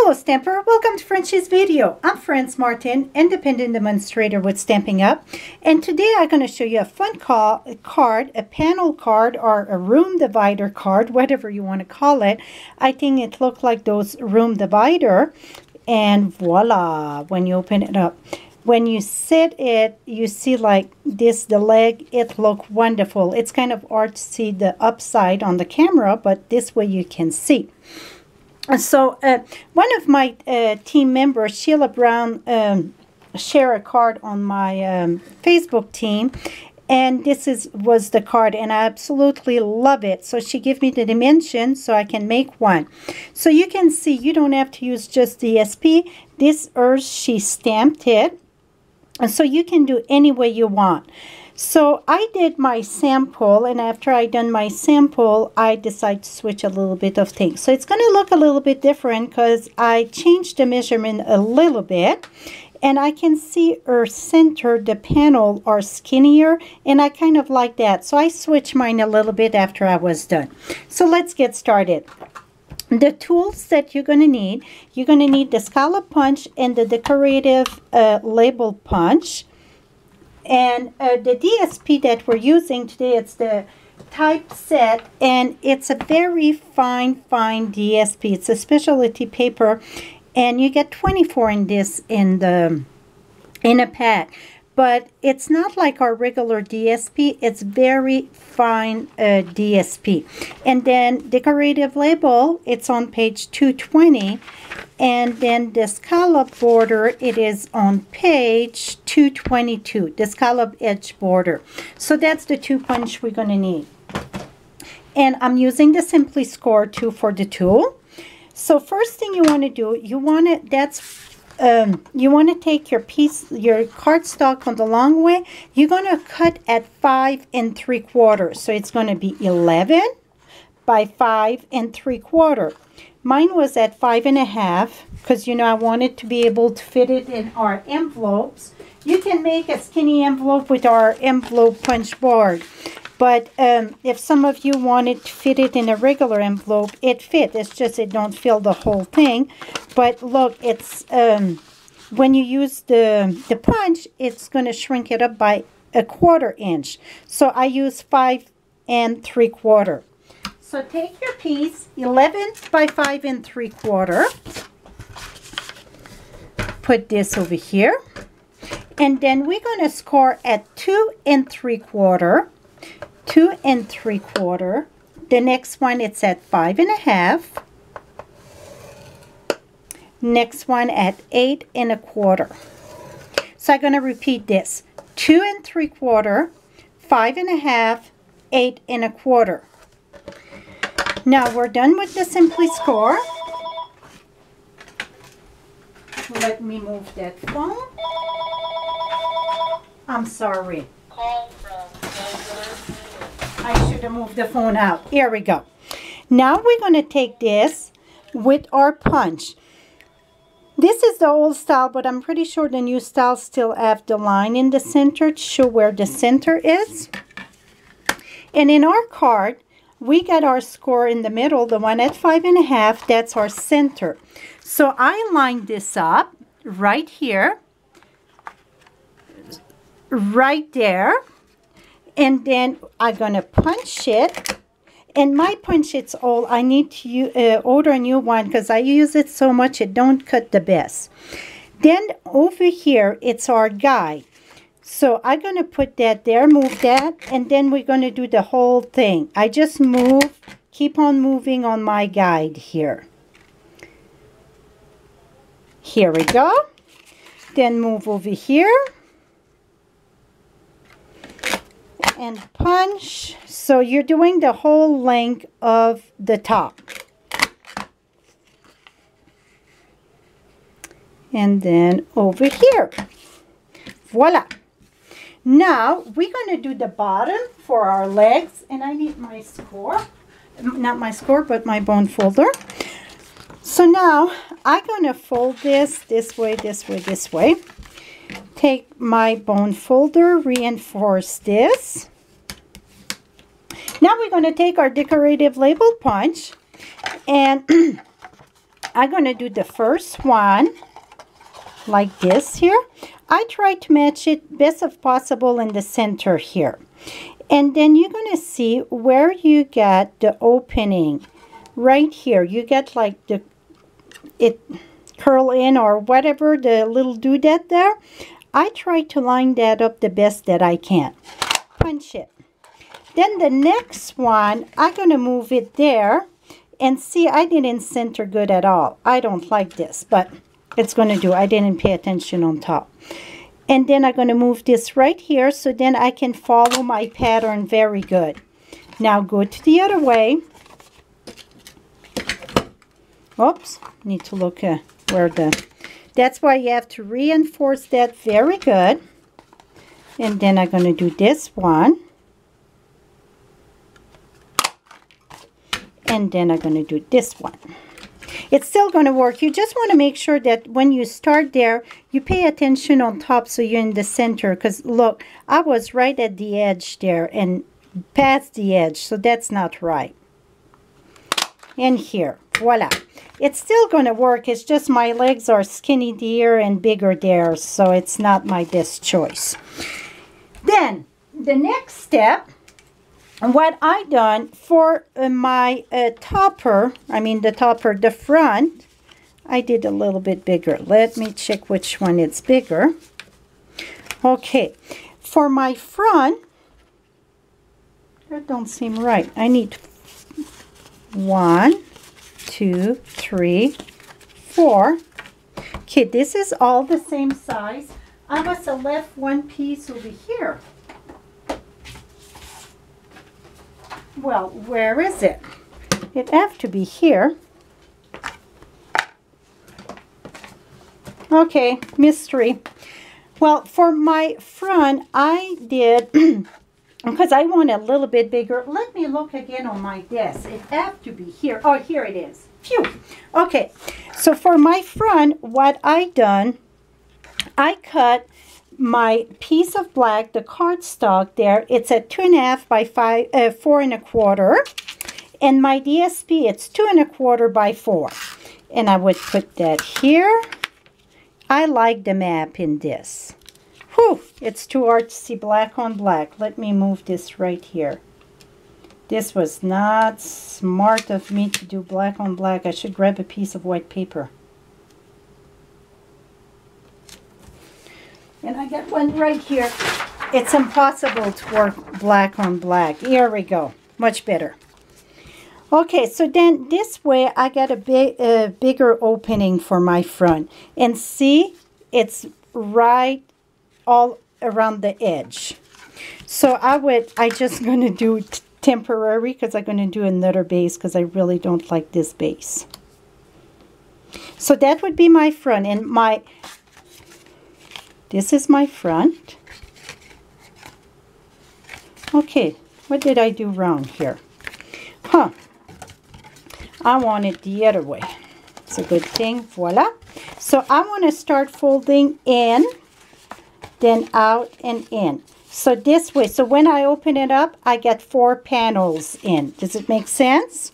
Hello Stamper, welcome to Frenchie's video. I'm Franz Martin, independent demonstrator with Stampin' Up. And today I'm going to show you a fun card, a panel card or a room divider card, whatever you want to call it. I think it looked like those room divider. And voila, when you open it up. When you set it, you see like this, the leg, it looks wonderful. It's kind of hard to see the upside on the camera, but this way you can see. So one of my team members, Sheila Brown, shared a card on my Facebook team, and this was the card, and I absolutely love it. So she gave me the dimensions so I can make one. So you can see you don't have to use just DSP. This hers, she stamped it, and so you can do any way you want. So I did my sample, and after I done my sample, I decided to switch a little bit of things. So it's going to look a little bit different because I changed the measurement a little bit. And I can see her center, the panel, are skinnier, and I kind of like that. So I switched mine a little bit after I was done. So let's get started. The tools that you're going to need the scallop punch and the decorative label punch. And the DSP that we're using today, it's the typeset, and it's a very fine DSP. It's a specialty paper, and you get 24 in this in a pack. But it's not like our regular DSP. It's very fine DSP. And then decorative label, it's on page 220. And then the scallop border, it is on page 222, the scallop edge border. So that's the two punch we're going to need. And I'm using the Simply Score tool for the tool. So first thing you want to do, you want to take your piece, your cardstock on the long way. You're going to cut at 5 3/4. So it's going to be 11 by 5 3/4. Mine was at 5 1/2 because, you know, I wanted to be able to fit it in our envelopes. You can make a skinny envelope with our envelope punch board. But if some of you wanted to fit it in a regular envelope, it fit. It's just it don't fill the whole thing. But look, it's when you use the punch, it's going to shrink it up by 1/4 inch. So I use 5 3/4. So take your piece, 11 by 5 3/4. Put this over here. And then we're going to score at 2 3/4. 2 3/4. The next one, it's at 5 1/2. Next one at 8 1/4. So I'm going to repeat this. 2 3/4, 5 1/2, 8 1/4. Now we're done with the Simply Score. Let me move that phone. I'm sorry. I should have moved the phone out. Here we go. Now we're going to take this with our punch. This is the old style, but I'm pretty sure the new style still have the line in the center to show where the center is. And in our card, we got our score in the middle, the one at 5 1/2, that's our center. So I line this up right here, right there, and then I'm going to punch it. And my punch, it's all, I need to order a new one because I use it so much it don't cut the best. Then over here, it's our guide. So I'm going to put that there, move that, and then we're going to do the whole thing. I just move, keep on moving on my guide here. Here we go. Then move over here. And punch. So you're doing the whole length of the top. And then over here. Voila. Now, we're going to do the bottom for our legs. And I need my score. Not my score, but my bone folder. So now, I'm going to fold this way, this way, this way. Take my bone folder, reinforce this. Now we're going to take our decorative label punch and I'm going to do the first one like this here. I try to match it best of possible in the center here. And then you're going to see where you get the opening. Right here, you get like it curl in or whatever, the little doodad there. I try to line that up the best that I can. Punch it. Then the next one, I'm going to move it there. And see, I didn't center good at all. I don't like this, but it's going to do. I didn't pay attention on top. And then I'm going to move this right here so then I can follow my pattern very good. Now go to the other way. Oops, need to look where that's why you have to reinforce that very good. And then I'm going to do this one. And then I'm going to do this one. It's still going to work. You just want to make sure that when you start there, you pay attention on top so you're in the center. Because look, I was right at the edge there and past the edge. So that's not right. And here, voila. It's still going to work. It's just my legs are skinny there and bigger there. So it's not my best choice. Then, the next step, what I done for my topper, the front, I did a little bit bigger. Let me check which one is bigger. Okay, for my front, that don't seem right. I need 1, 2, 3, 4. Okay, this is all the same size. I must have left one piece over here. Well, where is it? It have to be here. Okay, mystery. Well, for my front, I did, because I want a little bit bigger. Let me look again on my desk. It have to be here. Oh, here it is. Phew. Okay, so for my front, what I done, I cut my piece of black, the cardstock there, it's a 2.5 by 4 1/4, and my DSP, it's 2 1/4 by 4, and I would put that here. I like the map in this. Whew, it's too hard to see black on black. Let me move this right here. This was not smart of me to do black on black. I should grab a piece of white paper. And I got one right here. It's impossible to work black on black. Here we go. Much better. Okay, so then this way I got a bigger opening for my front. And see, it's right all around the edge. So I just going to do temporary because I'm going to do another base because I really don't like this base. So that would be my front. And this is my front. Okay, what did I do wrong here? Huh. I want it the other way. It's a good thing. Voila. So I want to start folding in, then out and in. So this way. So when I open it up, I get 4 panels in. Does it make sense?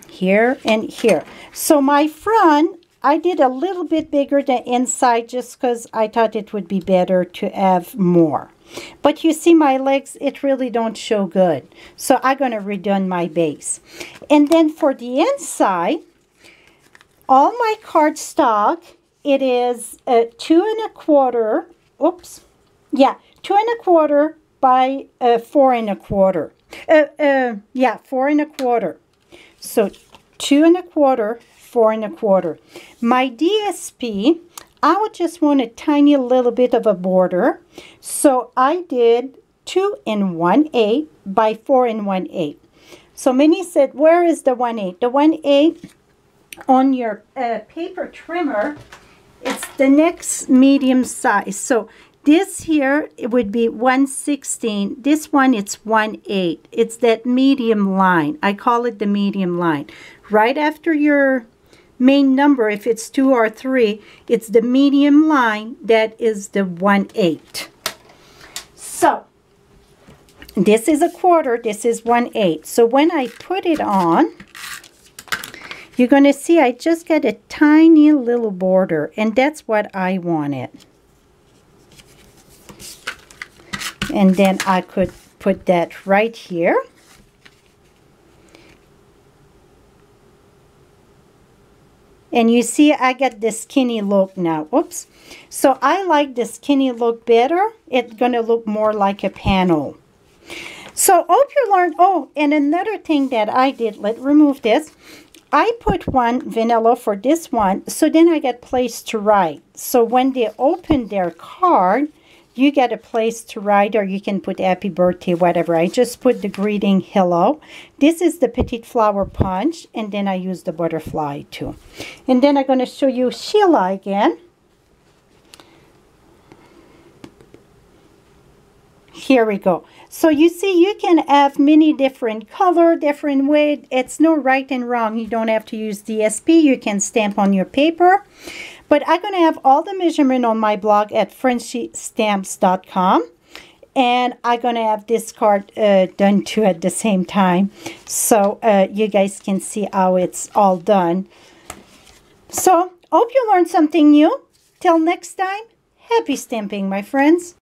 Here and here. So my front, I did a little bit bigger than inside just because I thought it would be better to have more. But you see my legs, it really don't show good. So I'm going to redone my base. And then for the inside, all my cardstock, it is 2 1/4. Oops. Yeah, 2 1/4 by 4 1/4. Yeah, 4 1/4. So 2 1/4, 4 1/4. My DSP, I would just want a tiny little bit of a border. So I did 2 1/8 by 4 1/8. So Minnie said, where is the 1/8? The 1/8 on your paper trimmer, it's the next medium size. So this here, it would be 1/16. This one, it's 1/8. It's that medium line. I call it the medium line. Right after your main number, if it's 2 or 3, it's the medium line that is the 1/8. So this is 1/4, this is 1/8. So when I put it on, you're going to see I just got a tiny little border, and that's what I wanted. And then I could put that right here. And you see I got the skinny look now. Oops. So I like the skinny look better. It's going to look more like a panel. So hope you learned. Oh, and another thing that I did, let's remove this. I put one vanilla for this one, so then I get place to write. So when they open their card, you get a place to write, or you can put happy birthday, whatever. I just put the greeting hello. This is the Petite Flower Punch, and then I use the butterfly too. And then I'm going to show you Sheila again. Here we go. So you see, you can have many different color, different way. It's no right and wrong. You don't have to use DSP. You can stamp on your paper. But I'm going to have all the measurement on my blog at FrenchieStamps.com. And I'm going to have this card done too at the same time. So you guys can see how it's all done. So hope you learned something new. Till next time, happy stamping, my friends.